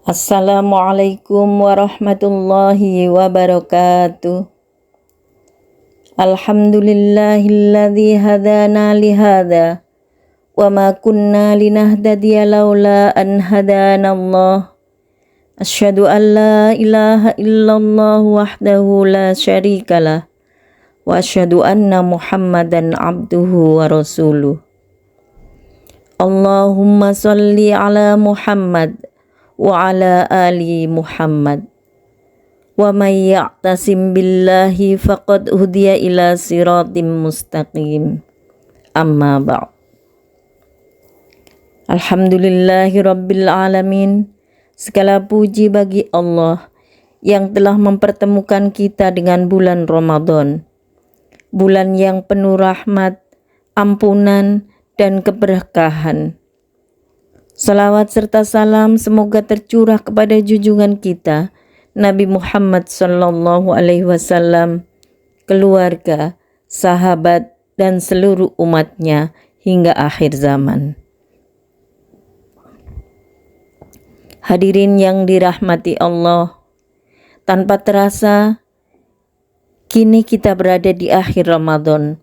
Assalamualaikum warahmatullahi wabarakatuh. Alhamdulillahilladzi hadana lihada wa ma kunna linahtadiya laula an hadanallah. Asyhadu an la ilaha illallah wahdahu la syarikalah wa asyhadu anna Muhammadan abduhu wa rasuluh. Allahumma shalli ala Muhammad wa ala ali Muhammad wa may ya'tasim billahi faqad hudiya ila siratim mustaqim. Amma ba'd. Alhamdulillahi rabbil alamin. Segala puji bagi Allah yang telah mempertemukan kita dengan bulan Ramadan, bulan yang penuh rahmat, ampunan, dan keberkahan. Salawat serta salam semoga tercurah kepada junjungan kita Nabi Muhammad sallallahu alaihi wasallam, keluarga, sahabat, dan seluruh umatnya hingga akhir zaman. Hadirin yang dirahmati Allah, tanpa terasa kini kita berada di akhir Ramadan.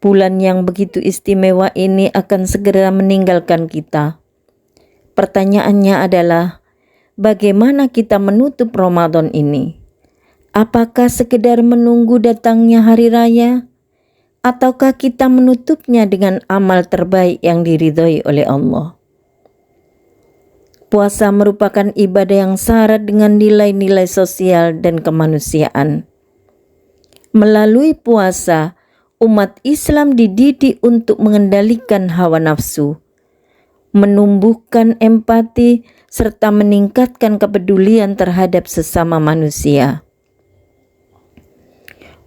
Bulan yang begitu istimewa ini akan segera meninggalkan kita. Pertanyaannya adalah, bagaimana kita menutup Ramadan ini? Apakah sekedar menunggu datangnya hari raya? Ataukah kita menutupnya dengan amal terbaik yang diridhoi oleh Allah? Puasa merupakan ibadah yang syarat dengan nilai-nilai sosial dan kemanusiaan. Melalui puasa, umat Islam dididik untuk mengendalikan hawa nafsu, menumbuhkan empati, serta meningkatkan kepedulian terhadap sesama manusia.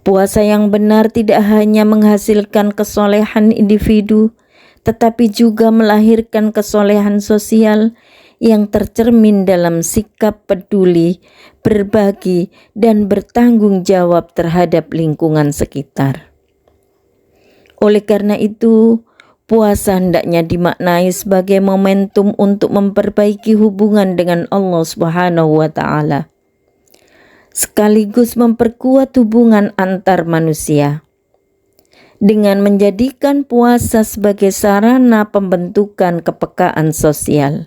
Puasa yang benar tidak hanya menghasilkan kesolehan individu, tetapi juga melahirkan kesolehan sosial yang tercermin dalam sikap peduli, berbagi, dan bertanggung jawab terhadap lingkungan sekitar. Oleh karena itu, puasa hendaknya dimaknai sebagai momentum untuk memperbaiki hubungan dengan Allah Subhanahu wa Ta'ala, sekaligus memperkuat hubungan antar manusia dengan menjadikan puasa sebagai sarana pembentukan kepekaan sosial.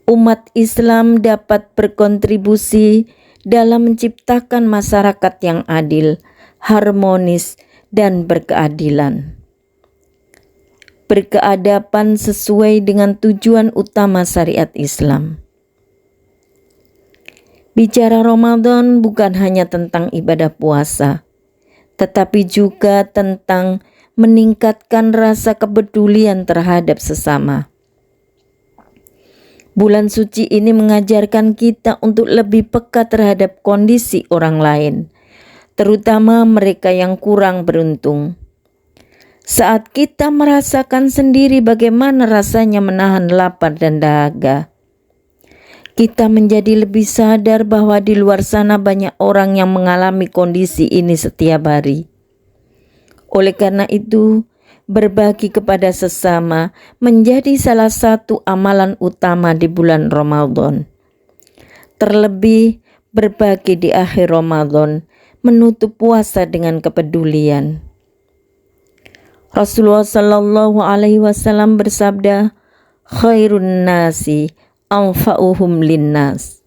Umat Islam dapat berkontribusi dalam menciptakan masyarakat yang adil, harmonis, dan berkeadilan. Berkeadapan sesuai dengan tujuan utama syariat Islam. Bicara Ramadan bukan hanya tentang ibadah puasa, tetapi juga tentang meningkatkan rasa kepedulian terhadap sesama. Bulan suci ini mengajarkan kita untuk lebih peka terhadap kondisi orang lain, terutama mereka yang kurang beruntung. Saat kita merasakan sendiri bagaimana rasanya menahan lapar dan dahaga, kita menjadi lebih sadar bahwa di luar sana banyak orang yang mengalami kondisi ini setiap hari. Oleh karena itu, berbagi kepada sesama menjadi salah satu amalan utama di bulan Ramadan. Terlebih, berbagi di akhir Ramadan menutup puasa dengan kepedulian. Rasulullah sallallahu alaihi wasallam bersabda, "Khairun nasi anfa'uhum linnas."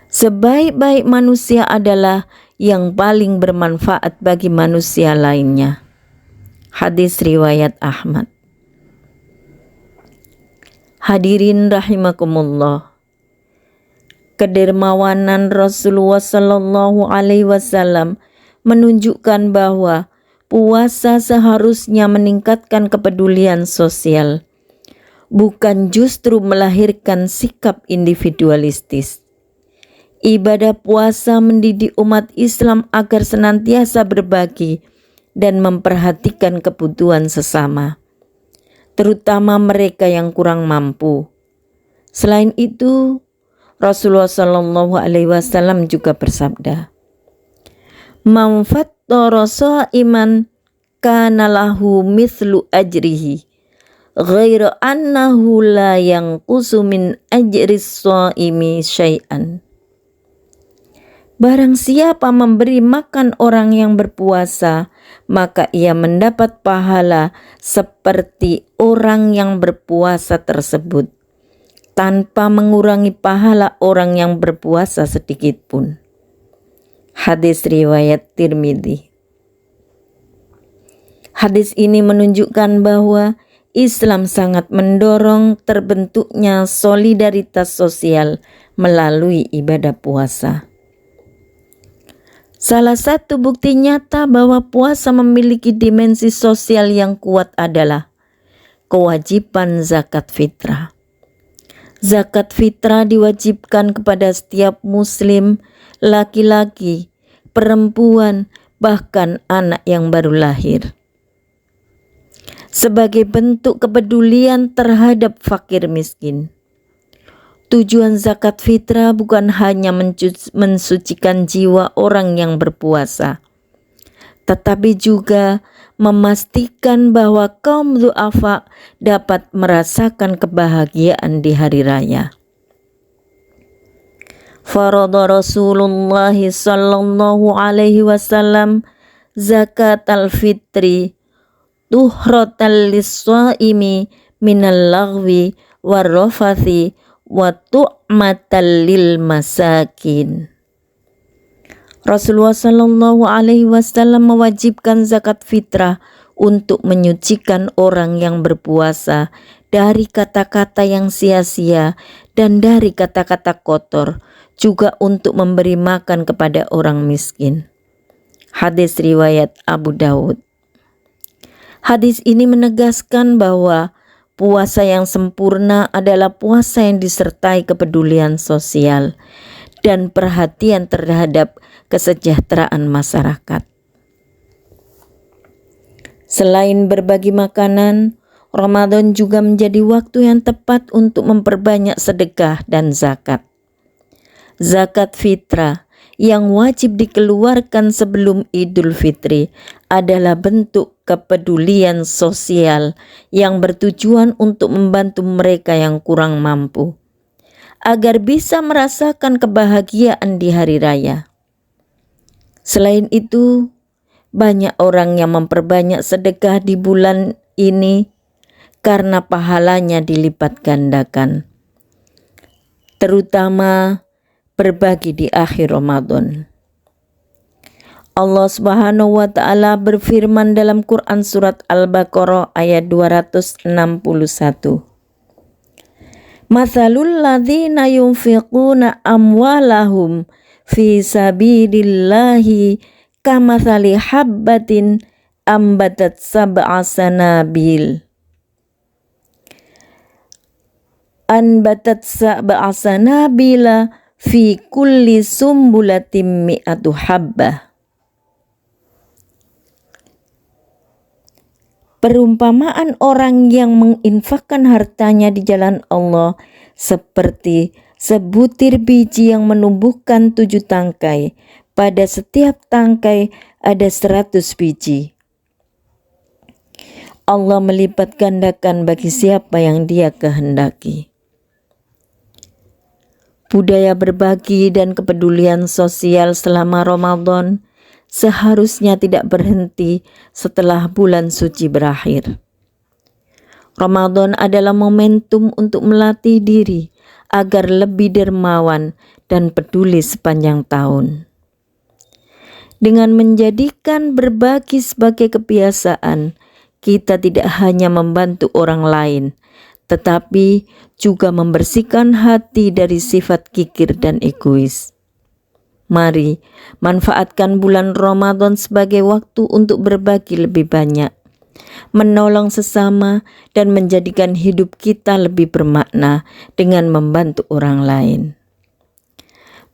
Sebaik-baik manusia adalah yang paling bermanfaat bagi manusia lainnya. Hadis riwayat Ahmad. Hadirin rahimakumullah. Kedermawanan Rasulullah sallallahu alaihi wasallam menunjukkan bahwa puasa seharusnya meningkatkan kepedulian sosial, bukan justru melahirkan sikap individualistis. Ibadah puasa mendidik umat Islam agar senantiasa berbagi dan memperhatikan kebutuhan sesama, terutama mereka yang kurang mampu. Selain itu, Rasulullah Shallallahu Alaihi Wasallam juga bersabda, "Man fattara sha'iman kana lahu mithlu ajrihi ghaira annahu la yanqusu min ajris shaimi syai'an. Barang siapa memberi makan orang yang berpuasa, maka ia mendapat pahala seperti orang yang berpuasa tersebut, tanpa mengurangi pahala orang yang berpuasa sedikit pun. Hadis riwayat Tirmidzi. Hadis ini menunjukkan bahwa Islam sangat mendorong terbentuknya solidaritas sosial melalui ibadah puasa. Salah satu bukti nyata bahwa puasa memiliki dimensi sosial yang kuat adalah kewajiban zakat fitrah. Zakat fitrah diwajibkan kepada setiap muslim, laki-laki, perempuan, bahkan anak yang baru lahir, sebagai bentuk kepedulian terhadap fakir miskin. Tujuan zakat fitrah bukan hanya mensucikan jiwa orang yang berpuasa, tetapi juga memastikan bahwa kaum du'afa dapat merasakan kebahagiaan di hari raya. Farada Rasulullah sallallahu alaihi wasallam zakat al-fitri tuhratan lis-shaimi minal lagwi war-rafathi wa tu'matan lil masakin. Rasulullah sallallahu alaihi wasallam mewajibkan zakat fitrah untuk menyucikan orang yang berpuasa dari kata-kata yang sia-sia dan dari kata-kata kotor, juga untuk memberi makan kepada orang miskin. Hadis riwayat Abu Dawud. Hadis ini menegaskan bahwa puasa yang sempurna adalah puasa yang disertai kepedulian sosial dan perhatian terhadap kesejahteraan masyarakat. Selain berbagi makanan, Ramadan juga menjadi waktu yang tepat untuk memperbanyak sedekah dan zakat. Zakat fitrah yang wajib dikeluarkan sebelum Idul Fitri adalah bentuk kepedulian sosial yang bertujuan untuk membantu mereka yang kurang mampu, agar bisa merasakan kebahagiaan di hari raya. Selain itu, banyak orang yang memperbanyak sedekah di bulan ini karena pahalanya dilipat gandakan, terutama berbagi di akhir Ramadan. Allah Subhanahu wa taala berfirman dalam Quran surat Al-Baqarah ayat 261. Matsalul ladzina yunfiquna amwalahum fi sabilillahi kamatsali habbatin ambatat sab'a sanabil. Anbatat sab'a sanabila fi kulli sumbulatin mi'atu habbah. Perumpamaan orang yang menginfakkan hartanya di jalan Allah seperti sebutir biji yang menumbuhkan 7 tangkai. Pada setiap tangkai ada 100 biji. Allah melipat gandakan bagi siapa yang Dia kehendaki. Budaya berbagi dan kepedulian sosial selama Ramadan seharusnya tidak berhenti setelah bulan suci berakhir. Ramadan adalah momentum untuk melatih diri agar lebih dermawan dan peduli sepanjang tahun. Dengan menjadikan berbagi sebagai kebiasaan, kita tidak hanya membantu orang lain, tetapi juga membersihkan hati dari sifat kikir dan egois. Mari manfaatkan bulan Ramadan sebagai waktu untuk berbagi lebih banyak, menolong sesama, dan menjadikan hidup kita lebih bermakna dengan membantu orang lain.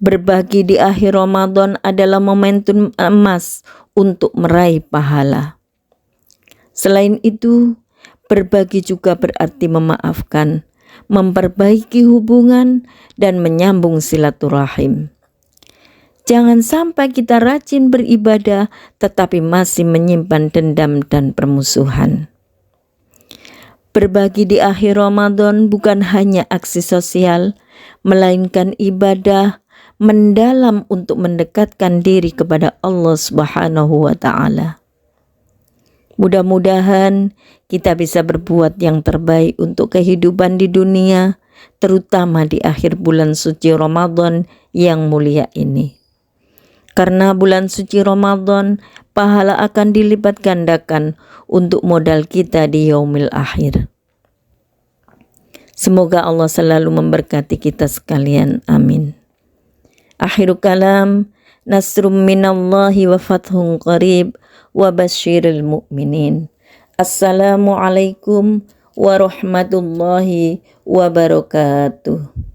Berbagi di akhir Ramadan adalah momentum emas untuk meraih pahala. Selain itu, berbagi juga berarti memaafkan, memperbaiki hubungan, dan menyambung silaturahim. Jangan sampai kita rajin beribadah tetapi masih menyimpan dendam dan permusuhan. Berbagi di akhir Ramadan bukan hanya aksi sosial, melainkan ibadah mendalam untuk mendekatkan diri kepada Allah Subhanahu wa Ta'ala. Mudah-mudahan kita bisa berbuat yang terbaik untuk kehidupan di dunia, terutama di akhir bulan suci Ramadan yang mulia ini. Karena bulan suci Ramadan, pahala akan dilipat gandakan untuk modal kita di yaumil akhir. Semoga Allah selalu memberkati kita sekalian. Amin. Akhiru kalam, nasrum minallahi wa fathun qarib wa basyiril mu'minin. Assalamualaikum warahmatullahi wabarakatuh.